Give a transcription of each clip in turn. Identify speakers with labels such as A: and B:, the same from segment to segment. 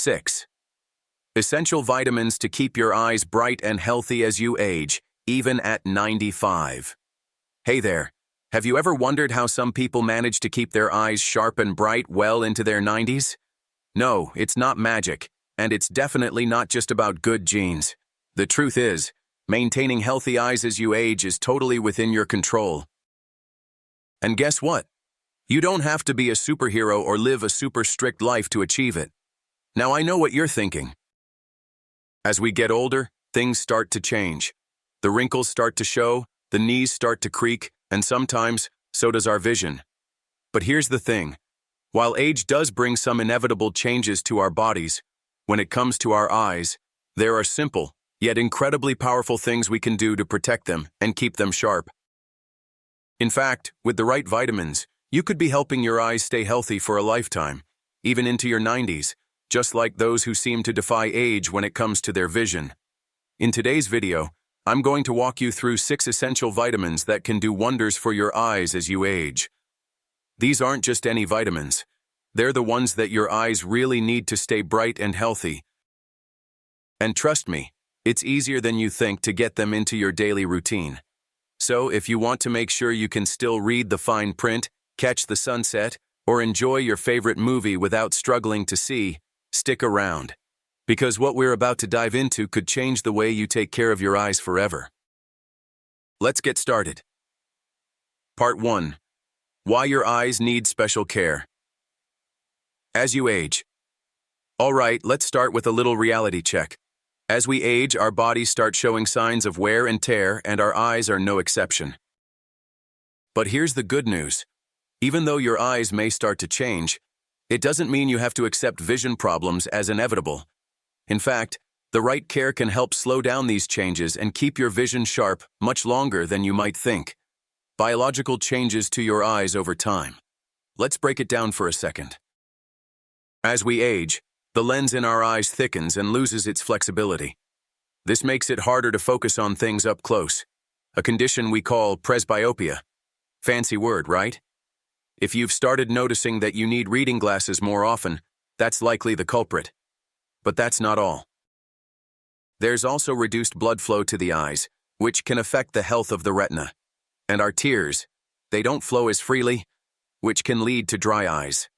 A: 6. Essential vitamins to keep your eyes bright and healthy as you age, even at 95. Hey there, have you ever wondered how some people manage to keep their eyes sharp and bright well into their 90s? No, it's not magic, and it's definitely not just about good genes. The truth is, maintaining healthy eyes as you age is totally within your control. And guess what? You don't have to be a superhero or live a super strict life to achieve it. Now I know what you're thinking. As we get older, things start to change. The wrinkles start to show, the knees start to creak, and sometimes, so does our vision. But here's the thing. While age does bring some inevitable changes to our bodies, when it comes to our eyes, there are simple, yet incredibly powerful things we can do to protect them and keep them sharp. In fact, with the right vitamins, you could be helping your eyes stay healthy for a lifetime, even into your 90s, just like those who seem to defy age when it comes to their vision. In today's video, I'm going to walk you through 6 essential vitamins that can do wonders for your eyes as you age. These aren't just any vitamins. They're the ones that your eyes really need to stay bright and healthy. And trust me, it's easier than you think to get them into your daily routine. So if you want to make sure you can still read the fine print, catch the sunset, or enjoy your favorite movie without struggling to see, stick around. Because what we're about to dive into could change the way you take care of your eyes forever. Let's get started. Part 1. Why your eyes need special care. As you age. Alright, let's start with a little reality check. As we age, our bodies start showing signs of wear and tear, and our eyes are no exception. But here's the good news. Even though your eyes may start to change, it doesn't mean you have to accept vision problems as inevitable. In fact, the right care can help slow down these changes and keep your vision sharp much longer than you might think. Biological changes to your eyes over time. Let's break it down for a second. As we age, the lens in our eyes thickens and loses its flexibility. This makes it harder to focus on things up close, a condition we call presbyopia. Fancy word, right? If you've started noticing that you need reading glasses more often, that's likely the culprit. But that's not all. There's also reduced blood flow to the eyes, which can affect the health of the retina. And our tears, they don't flow as freely, which can lead to dry eyes.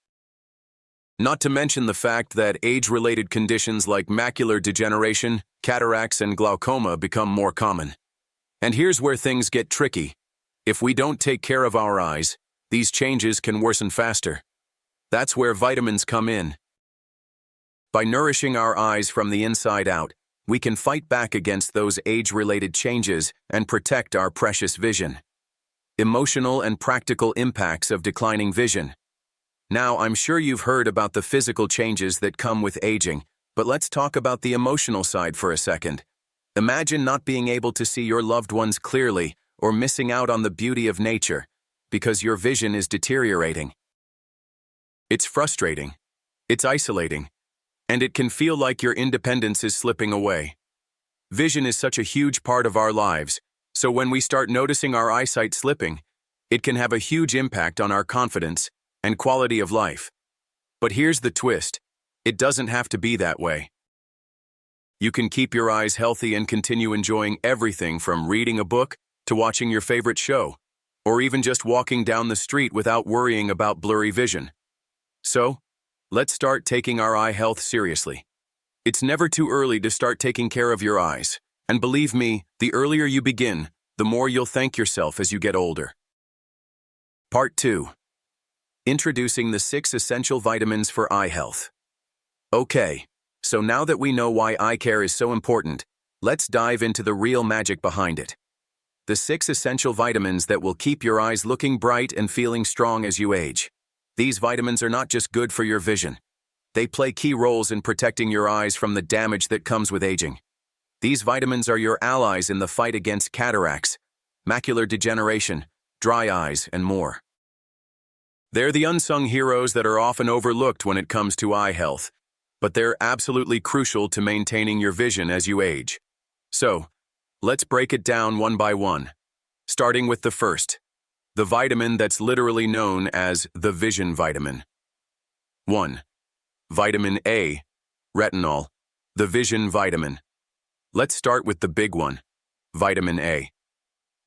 A: Not to mention the fact that age-related conditions like macular degeneration, cataracts, and glaucoma become more common. And here's where things get tricky. If we don't take care of our eyes, these changes can worsen faster. That's where vitamins come in. By nourishing our eyes from the inside out, we can fight back against those age-related changes and protect our precious vision. Emotional and practical impacts of declining vision. Now, I'm sure you've heard about the physical changes that come with aging, but let's talk about the emotional side for a second. Imagine not being able to see your loved ones clearly or missing out on the beauty of nature because your vision is deteriorating. It's frustrating. It's isolating. And it can feel like your independence is slipping away. Vision is such a huge part of our lives, so when we start noticing our eyesight slipping, it can have a huge impact on our confidence and quality of life. But here's the twist. It doesn't have to be that way. You can keep your eyes healthy and continue enjoying everything from reading a book to watching your favorite show, or even just walking down the street without worrying about blurry vision. So, let's start taking our eye health seriously. It's never too early to start taking care of your eyes. And believe me, the earlier you begin, the more you'll thank yourself as you get older. Part 2. Introducing the 6 essential vitamins for eye health. Okay, so now that we know why eye care is so important, let's dive into the real magic behind it. The 6 essential vitamins that will keep your eyes looking bright and feeling strong as you age. These vitamins are not just good for your vision. They play key roles in protecting your eyes from the damage that comes with aging. These vitamins are your allies in the fight against cataracts, macular degeneration, dry eyes, and more. They're the unsung heroes that are often overlooked when it comes to eye health, but they're absolutely crucial to maintaining your vision as you age. So, let's break it down one by one, starting with the first, the vitamin that's literally known as the vision vitamin. 1. Vitamin A, Retinol, the vision vitamin. Let's start with the big one, vitamin A.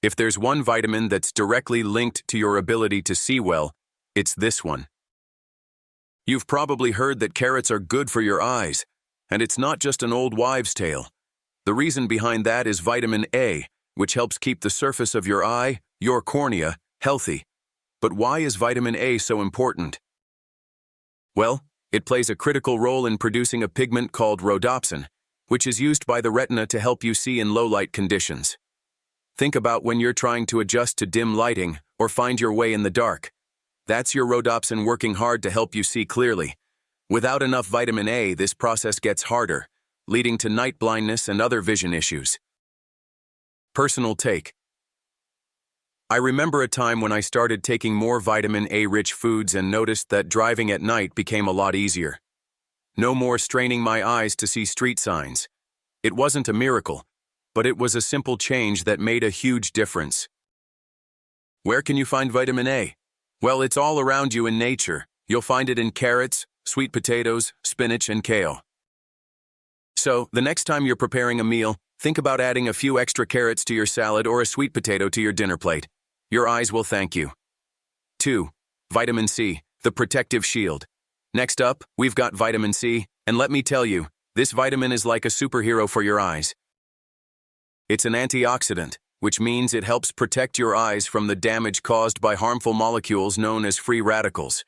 A: If there's one vitamin that's directly linked to your ability to see well, it's this one. You've probably heard that carrots are good for your eyes, and it's not just an old wives' tale. The reason behind that is vitamin A, which helps keep the surface of your eye, your cornea, healthy. But why is vitamin A so important? Well, it plays a critical role in producing a pigment called rhodopsin, which is used by the retina to help you see in low-light conditions. Think about when you're trying to adjust to dim lighting or find your way in the dark. That's your rhodopsin working hard to help you see clearly. Without enough vitamin A, this process gets harder, leading to night blindness and other vision issues. Personal take. I remember a time when I started taking more vitamin A-rich foods and noticed that driving at night became a lot easier. No more straining my eyes to see street signs. It wasn't a miracle, but it was a simple change that made a huge difference. Where can you find vitamin A? Well, it's all around you in nature. You'll find it in carrots, sweet potatoes, spinach, and kale. So, the next time you're preparing a meal, think about adding a few extra carrots to your salad or a sweet potato to your dinner plate. Your eyes will thank you. 2. Vitamin C, the protective shield. Next up, we've got vitamin C, and let me tell you, this vitamin is like a superhero for your eyes. It's an antioxidant, which means it helps protect your eyes from the damage caused by harmful molecules known as free radicals.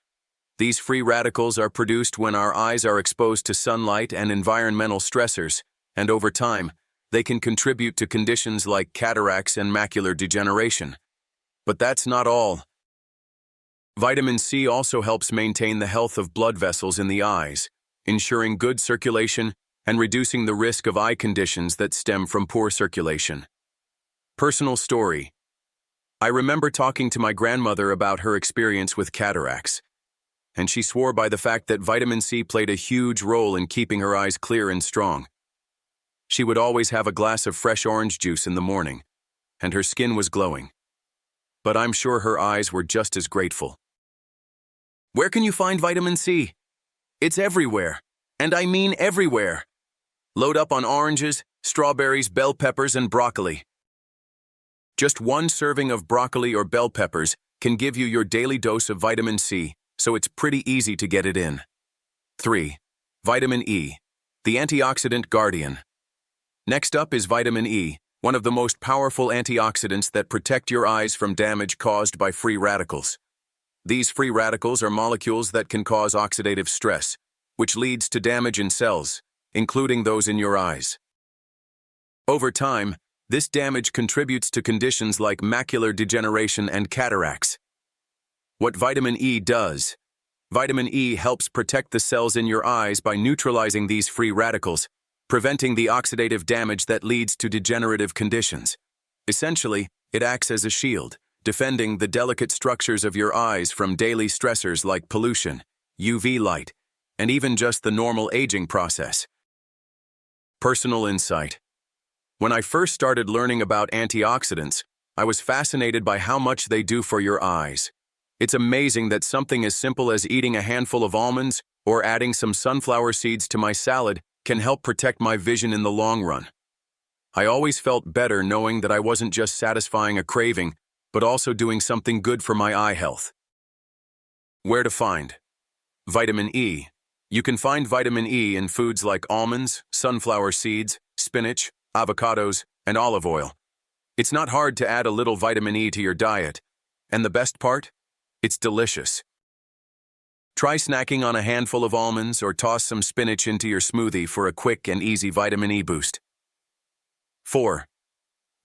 A: These free radicals are produced when our eyes are exposed to sunlight and environmental stressors, and over time, they can contribute to conditions like cataracts and macular degeneration. But that's not all. Vitamin C also helps maintain the health of blood vessels in the eyes, ensuring good circulation and reducing the risk of eye conditions that stem from poor circulation. Personal story. I remember talking to my grandmother about her experience with cataracts, and she swore by the fact that vitamin C played a huge role in keeping her eyes clear and strong. She would always have a glass of fresh orange juice in the morning, and her skin was glowing. But I'm sure her eyes were just as grateful. Where can you find vitamin C? It's everywhere, and I mean everywhere. Load up on oranges, strawberries, bell peppers, and broccoli. Just one serving of broccoli or bell peppers can give you your daily dose of vitamin C, so it's pretty easy to get it in. 3. Vitamin E, the antioxidant guardian. Next up is vitamin E, one of the most powerful antioxidants that protect your eyes from damage caused by free radicals. These free radicals are molecules that can cause oxidative stress, which leads to damage in cells, including those in your eyes. Over time, this damage contributes to conditions like macular degeneration and cataracts. What vitamin E does? Vitamin E helps protect the cells in your eyes by neutralizing these free radicals, preventing the oxidative damage that leads to degenerative conditions. Essentially, it acts as a shield, defending the delicate structures of your eyes from daily stressors like pollution, UV light, and even just the normal aging process. Personal insight. When I first started learning about antioxidants, I was fascinated by how much they do for your eyes. It's amazing that something as simple as eating a handful of almonds or adding some sunflower seeds to my salad can help protect my vision in the long run. I always felt better knowing that I wasn't just satisfying a craving, but also doing something good for my eye health. Where to find vitamin E? You can find vitamin E in foods like almonds, sunflower seeds, spinach, avocados, and olive oil. It's not hard to add a little vitamin E to your diet, and the best part? It's delicious. Try snacking on a handful of almonds or toss some spinach into your smoothie for a quick and easy vitamin E boost. 4.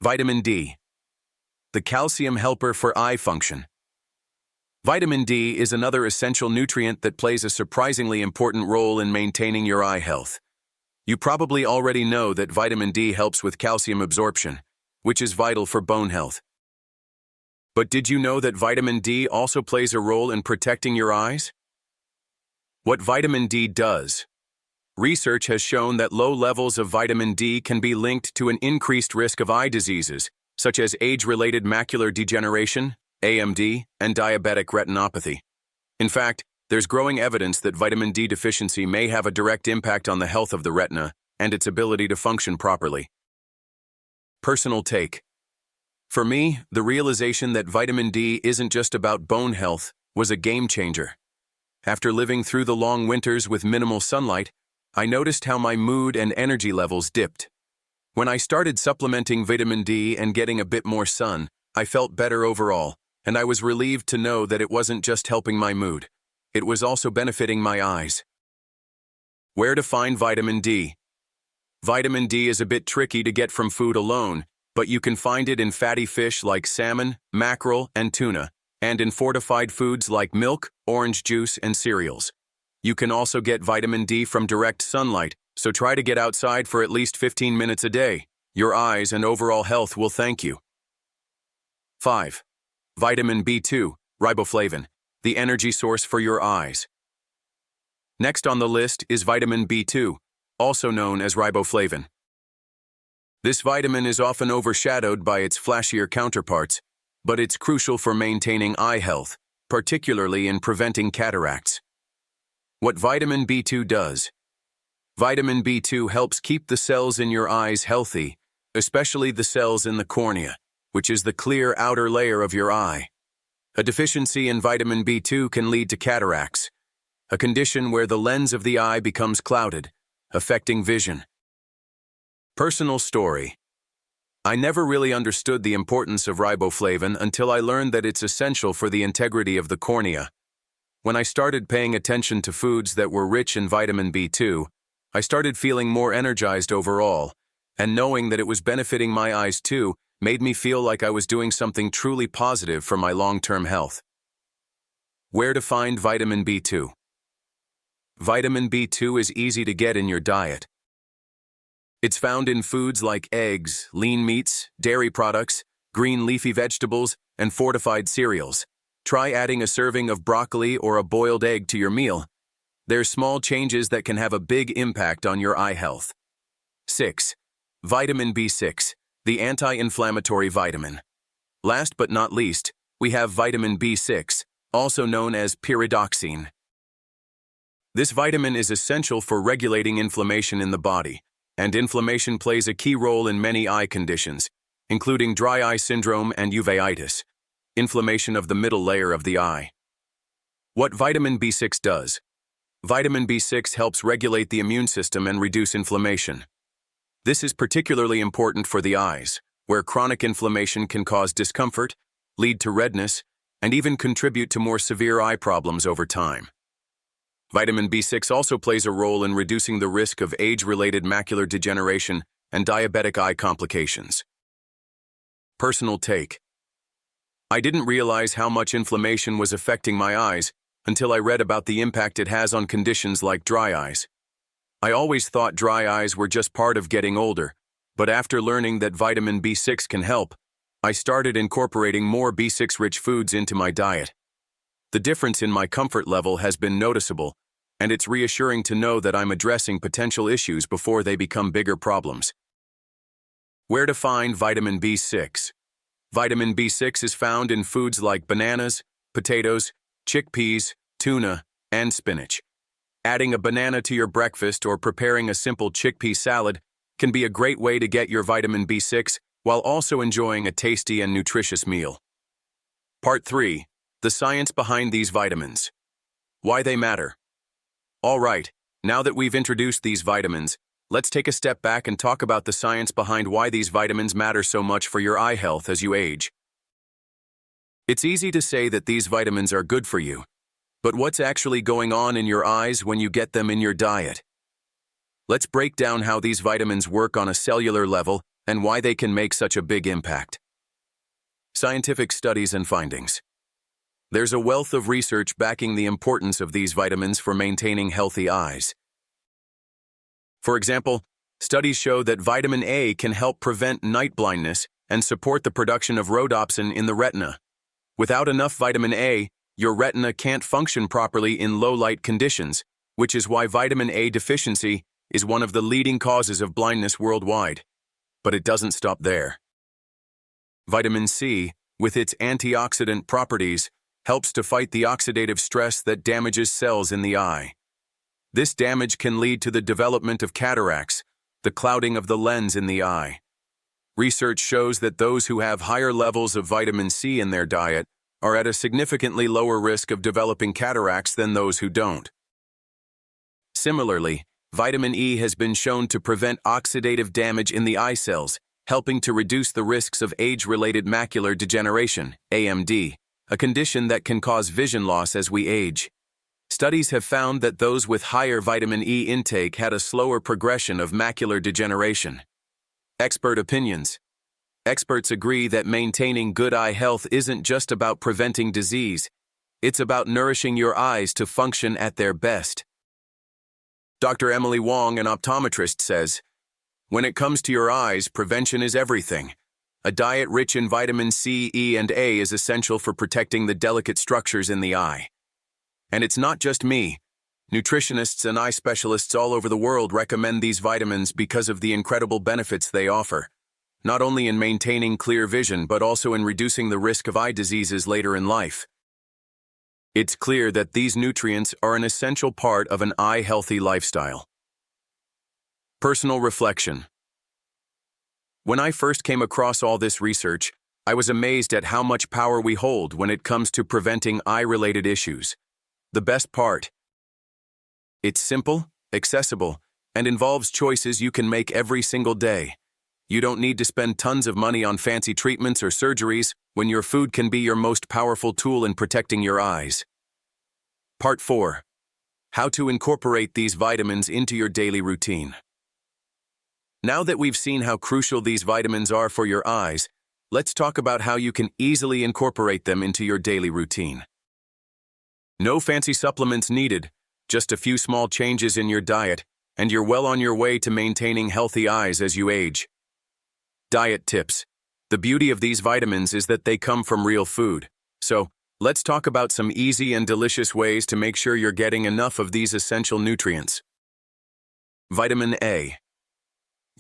A: Vitamin D, the calcium helper for eye function. Vitamin D is another essential nutrient that plays a surprisingly important role in maintaining your eye health. You probably already know that vitamin D helps with calcium absorption, which is vital for bone health. But did you know that vitamin D also plays a role in protecting your eyes? What vitamin D does? Research has shown that low levels of vitamin D can be linked to an increased risk of eye diseases, such as age-related macular degeneration, AMD, and diabetic retinopathy. In fact, There's growing evidence that vitamin D deficiency may have a direct impact on the health of the retina and its ability to function properly. Personal take. For me, the realization that vitamin D isn't just about bone health was a game changer. After living through the long winters with minimal sunlight, I noticed how my mood and energy levels dipped. When I started supplementing vitamin D and getting a bit more sun, I felt better overall, and I was relieved to know that it wasn't just helping my mood. It was also benefiting my eyes. Where to find vitamin D? Vitamin D is a bit tricky to get from food alone, but you can find it in fatty fish like salmon, mackerel, and tuna, and in fortified foods like milk, orange juice, and cereals. You can also get vitamin D from direct sunlight, so try to get outside for at least 15 minutes a day. Your eyes and overall health will thank you. 5. Vitamin B2, riboflavin, the energy source for your eyes. Next on the list is vitamin B2, also known as riboflavin. This vitamin is often overshadowed by its flashier counterparts, but it's crucial for maintaining eye health, particularly in preventing cataracts. What vitamin B2 does. Vitamin B2 helps keep the cells in your eyes healthy, especially the cells in the cornea, which is the clear outer layer of your eye. A deficiency in vitamin B2 can lead to cataracts, a condition where the lens of the eye becomes clouded, affecting vision. Personal story. I never really understood the importance of riboflavin until I learned that it's essential for the integrity of the cornea. When I started paying attention to foods that were rich in vitamin B2, I started feeling more energized overall, and knowing that it was benefiting my eyes too made me feel like I was doing something truly positive for my long-term health. Where to find vitamin B2? Vitamin B2 is easy to get in your diet. It's found in foods like eggs, lean meats, dairy products, green leafy vegetables, and fortified cereals. Try adding a serving of broccoli or a boiled egg to your meal. There's small changes that can have a big impact on your eye health. 6. Vitamin B6, the anti-inflammatory vitamin. Last but not least, we have vitamin B6, also known as pyridoxine. This vitamin is essential for regulating inflammation in the body, and inflammation plays a key role in many eye conditions, including dry eye syndrome and uveitis, inflammation of the middle layer of the eye. What vitamin B6 does. Vitamin B6 helps regulate the immune system and reduce inflammation. This is particularly important for the eyes, where chronic inflammation can cause discomfort, lead to redness, and even contribute to more severe eye problems over time. Vitamin B6 also plays a role in reducing the risk of age-related macular degeneration and diabetic eye complications. Personal take. I didn't realize how much inflammation was affecting my eyes until I read about the impact it has on conditions like dry eyes. I always thought dry eyes were just part of getting older, but after learning that vitamin B6 can help, I started incorporating more B6-rich foods into my diet. The difference in my comfort level has been noticeable, and it's reassuring to know that I'm addressing potential issues before they become bigger problems. Where to find vitamin B6? Vitamin B6 is found in foods like bananas, potatoes, chickpeas, tuna, and spinach. Adding a banana to your breakfast or preparing a simple chickpea salad can be a great way to get your vitamin B6 while also enjoying a tasty and nutritious meal. Part 3. The science behind these vitamins. Why they matter. All right, now that we've introduced these vitamins, let's take a step back and talk about the science behind why these vitamins matter so much for your eye health as you age. It's easy to say that these vitamins are good for you, but what's actually going on in your eyes when you get them in your diet? Let's break down how these vitamins work on a cellular level and why they can make such a big impact. Scientific studies and findings. There's a wealth of research backing the importance of these vitamins for maintaining healthy eyes. For example, studies show that vitamin A can help prevent night blindness and support the production of rhodopsin in the retina. Without enough vitamin A, your retina can't function properly in low-light conditions, which is why vitamin A deficiency is one of the leading causes of blindness worldwide. But it doesn't stop there. Vitamin C, with its antioxidant properties, helps to fight the oxidative stress that damages cells in the eye. This damage can lead to the development of cataracts, the clouding of the lens in the eye. Research shows that those who have higher levels of vitamin C in their diet are at a significantly lower risk of developing cataracts than those who don't. Similarly, vitamin E has been shown to prevent oxidative damage in the eye cells, helping to reduce the risks of age-related macular degeneration, AMD, a condition that can cause vision loss as we age. Studies have found that those with higher vitamin E intake had a slower progression of macular degeneration. Expert opinions. Experts agree that maintaining good eye health isn't just about preventing disease. It's about nourishing your eyes to function at their best. Dr. Emily Wong, an optometrist, says, "When it comes to your eyes, prevention is everything. A diet rich in vitamin C, E, and A is essential for protecting the delicate structures in the eye." And it's not just me. Nutritionists and eye specialists all over the world recommend these vitamins because of the incredible benefits they offer, not only in maintaining clear vision but also in reducing the risk of eye diseases later in life. It's clear that these nutrients are an essential part of an eye-healthy lifestyle. Personal reflection. When I first came across all this research, I was amazed at how much power we hold when it comes to preventing eye-related issues. The best part: it's simple, accessible, and involves choices you can make every single day. You don't need to spend tons of money on fancy treatments or surgeries when your food can be your most powerful tool in protecting your eyes. Part 4. How to incorporate these vitamins into your daily routine. Now that we've seen how crucial these vitamins are for your eyes, let's talk about how you can easily incorporate them into your daily routine. No fancy supplements needed, just a few small changes in your diet, and you're well on your way to maintaining healthy eyes as you age. Diet tips. The beauty of these vitamins is that they come from real food. So, let's talk about some easy and delicious ways to make sure you're getting enough of these essential nutrients. Vitamin A.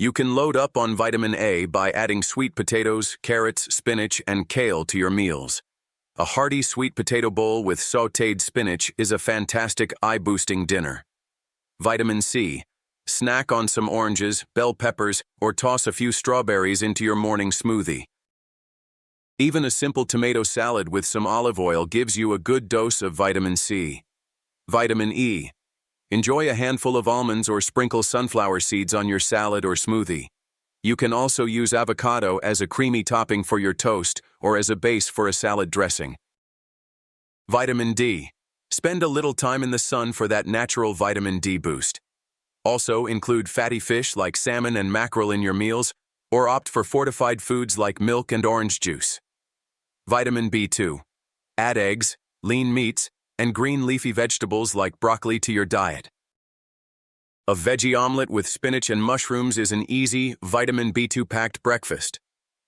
A: You can load up on vitamin A by adding sweet potatoes, carrots, spinach, and kale to your meals. A hearty sweet potato bowl with sautéed spinach is a fantastic eye-boosting dinner. Vitamin C. Snack on some oranges, bell peppers, or toss a few strawberries into your morning smoothie. Even a simple tomato salad with some olive oil gives you a good dose of vitamin C. Vitamin E. Enjoy a handful of almonds or sprinkle sunflower seeds on your salad or smoothie. You can also use avocado as a creamy topping for your toast or as a base for a salad dressing. Vitamin D. Spend a little time in the sun for that natural vitamin D boost. Also include fatty fish like salmon and mackerel in your meals, or opt for fortified foods like milk and orange juice. Vitamin B2. Add eggs, lean meats, and green leafy vegetables like broccoli to your diet. A veggie omelet with spinach and mushrooms is an easy, vitamin B2-packed breakfast.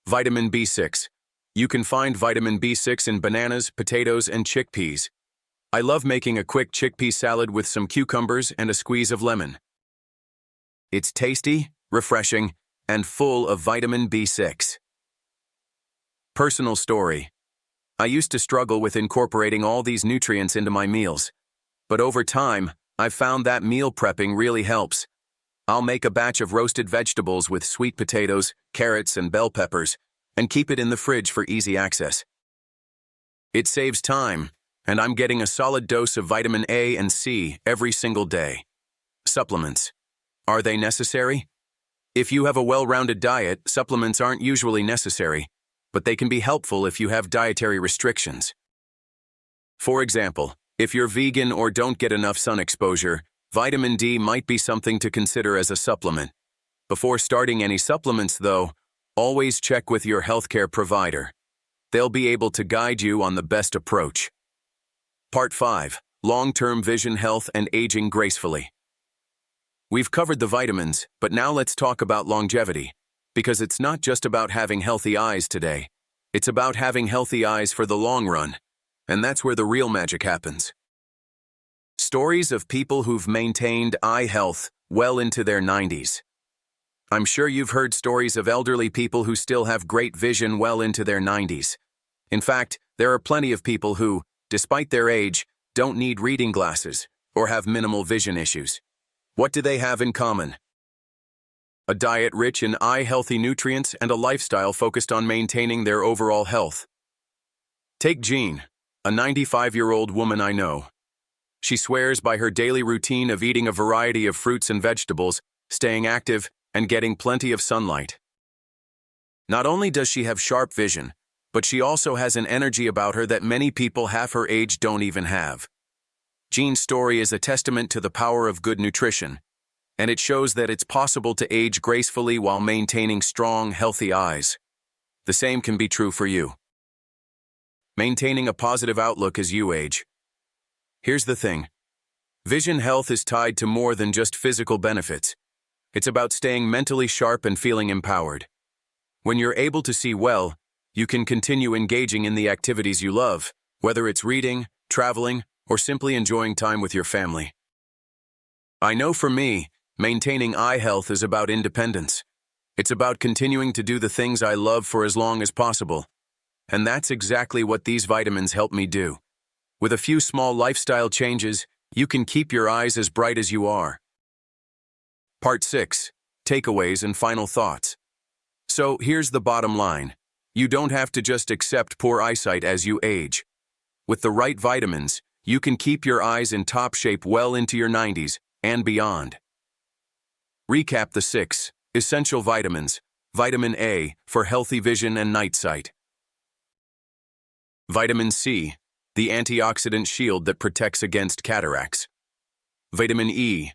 A: Vitamin B6. You can find vitamin B6 in bananas, potatoes, and chickpeas. I love making a quick chickpea salad with some cucumbers and a squeeze of lemon. It's tasty, refreshing, and full of vitamin B6. Personal story. I used to struggle with incorporating all these nutrients into my meals. But over time, I've found that meal prepping really helps. I'll make a batch of roasted vegetables with sweet potatoes, carrots, and bell peppers, and keep it in the fridge for easy access. It saves time, and I'm getting a solid dose of vitamin A and C every single day. Supplements. Are they necessary? If you have a well-rounded diet, supplements aren't usually necessary, but they can be helpful if you have dietary restrictions. For example, if you're vegan or don't get enough sun exposure, vitamin D might be something to consider as a supplement. Before starting any supplements, though, always check with your healthcare provider. They'll be able to guide you on the best approach. Part 5. Long-term vision health and aging gracefully. We've covered the vitamins, but now let's talk about longevity, because it's not just about having healthy eyes today. It's about having healthy eyes for the long run, and that's where the real magic happens. Stories of people who've maintained eye health well into their 90s. I'm sure you've heard stories of elderly people who still have great vision well into their 90s. In fact, there are plenty of people who, despite their age, don't need reading glasses or have minimal vision issues. What do they have in common? A diet rich in eye-healthy nutrients and a lifestyle focused on maintaining their overall health. Take Jean, a 95-year-old woman I know. She swears by her daily routine of eating a variety of fruits and vegetables, staying active, and getting plenty of sunlight. Not only does she have sharp vision, but she also has an energy about her that many people half her age don't even have. Jean's story is a testament to the power of good nutrition, and it shows that it's possible to age gracefully while maintaining strong, healthy eyes. The same can be true for you. Maintaining a positive outlook as you age. Here's the thing. Vision health is tied to more than just physical benefits. It's about staying mentally sharp and feeling empowered. When you're able to see well, you can continue engaging in the activities you love, whether it's reading, traveling, or simply enjoying time with your family. I know for me, maintaining eye health is about independence. It's about continuing to do the things I love for as long as possible. And that's exactly what these vitamins help me do. With a few small lifestyle changes, you can keep your eyes as bright as you are. Part 6. Takeaways and final thoughts. So here's the bottom line. You don't have to just accept poor eyesight as you age. With the right vitamins, you can keep your eyes in top shape well into your 90s and beyond. Recap the 6 essential vitamins. Vitamin A for healthy vision and night sight. Vitamin C, the antioxidant shield that protects against cataracts. Vitamin E,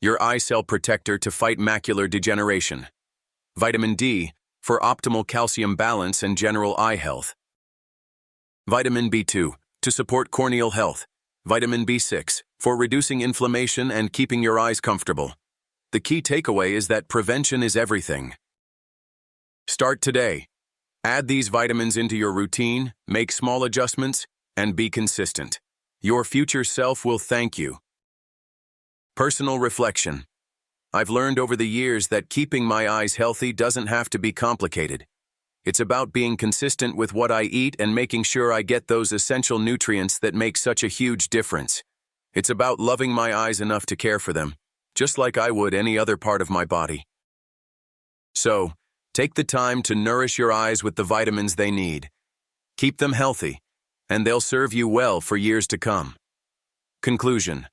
A: your eye cell protector to fight macular degeneration. Vitamin D, for optimal calcium balance and general eye health. Vitamin B2, to support corneal health. Vitamin B6, for reducing inflammation and keeping your eyes comfortable. The key takeaway is that prevention is everything. Start today. Add these vitamins into your routine, make small adjustments, and be consistent. Your future self will thank you. Personal reflection. I've learned over the years that keeping my eyes healthy doesn't have to be complicated. It's about being consistent with what I eat and making sure I get those essential nutrients that make such a huge difference. It's about loving my eyes enough to care for them, just like I would any other part of my body. So, take the time to nourish your eyes with the vitamins they need. Keep them healthy, and they'll serve you well for years to come. Conclusion.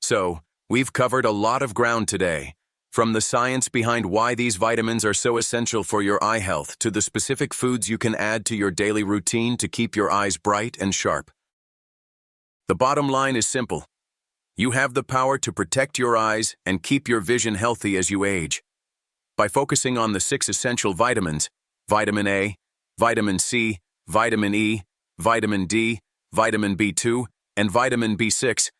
A: So, we've covered a lot of ground today, from the science behind why these vitamins are so essential for your eye health to the specific foods you can add to your daily routine to keep your eyes bright and sharp. The bottom line is simple. You have the power to protect your eyes and keep your vision healthy as you age. By focusing on the 6 essential vitamins, vitamin A, vitamin C, vitamin E, vitamin D, vitamin B2, and vitamin B6,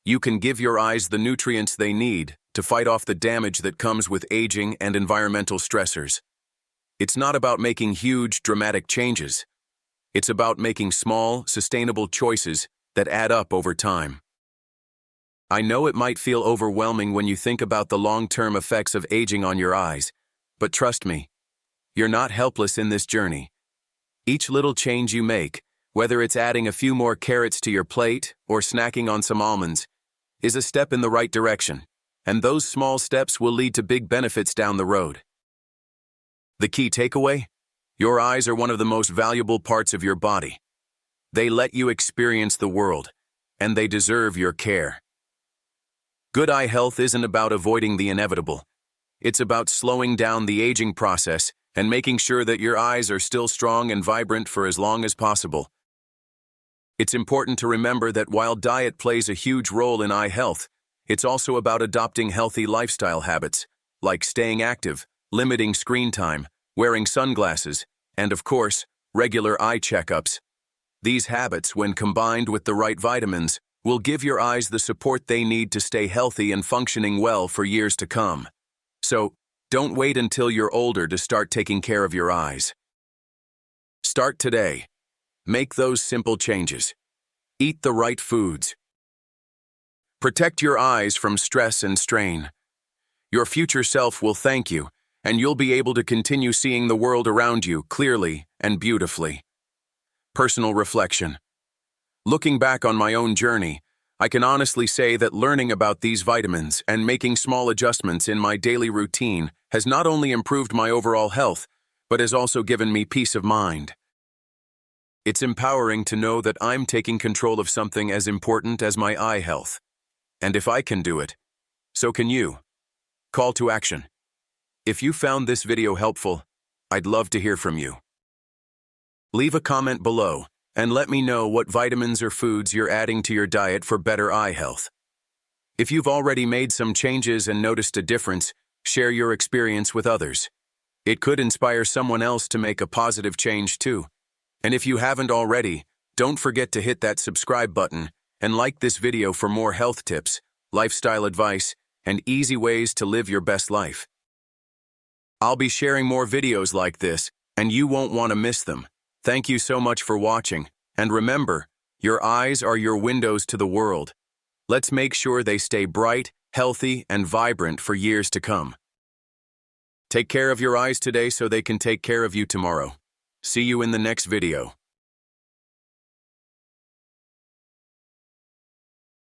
A: you can give your eyes the nutrients they need to fight off the damage that comes with aging and environmental stressors. It's not about making huge, dramatic changes. It's about making small, sustainable choices that add up over time. I know it might feel overwhelming when you think about the long-term effects of aging on your eyes, but trust me, you're not helpless in this journey. Each little change you make, whether it's adding a few more carrots to your plate or snacking on some almonds, is a step in the right direction, and those small steps will lead to big benefits down the road. The key takeaway? Your eyes are one of the most valuable parts of your body. They let you experience the world, and they deserve your care. Good eye health isn't about avoiding the inevitable. It's about slowing down the aging process and making sure that your eyes are still strong and vibrant for as long as possible. It's important to remember that while diet plays a huge role in eye health, it's also about adopting healthy lifestyle habits, like staying active, limiting screen time, wearing sunglasses, and of course, regular eye checkups. These habits, when combined with the right vitamins, will give your eyes the support they need to stay healthy and functioning well for years to come. So, don't wait until you're older to start taking care of your eyes. Start today. Make those simple changes. Eat the right foods. Protect your eyes from stress and strain. Your future self will thank you, and you'll be able to continue seeing the world around you clearly and beautifully. Personal reflection. Looking back on my own journey, I can honestly say that learning about these vitamins and making small adjustments in my daily routine has not only improved my overall health, but has also given me peace of mind. It's empowering to know that I'm taking control of something as important as my eye health. And if I can do it, so can you. Call to action. If you found this video helpful, I'd love to hear from you. Leave a comment below and let me know what vitamins or foods you're adding to your diet for better eye health. If you've already made some changes and noticed a difference, share your experience with others. It could inspire someone else to make a positive change too. And if you haven't already, don't forget to hit that subscribe button and like this video for more health tips, lifestyle advice, and easy ways to live your best life. I'll be sharing more videos like this, and you won't want to miss them. Thank you so much for watching, and remember, your eyes are your windows to the world. Let's make sure they stay bright, healthy, and vibrant for years to come. Take care of your eyes today so they can take care of you tomorrow. See you in the next video.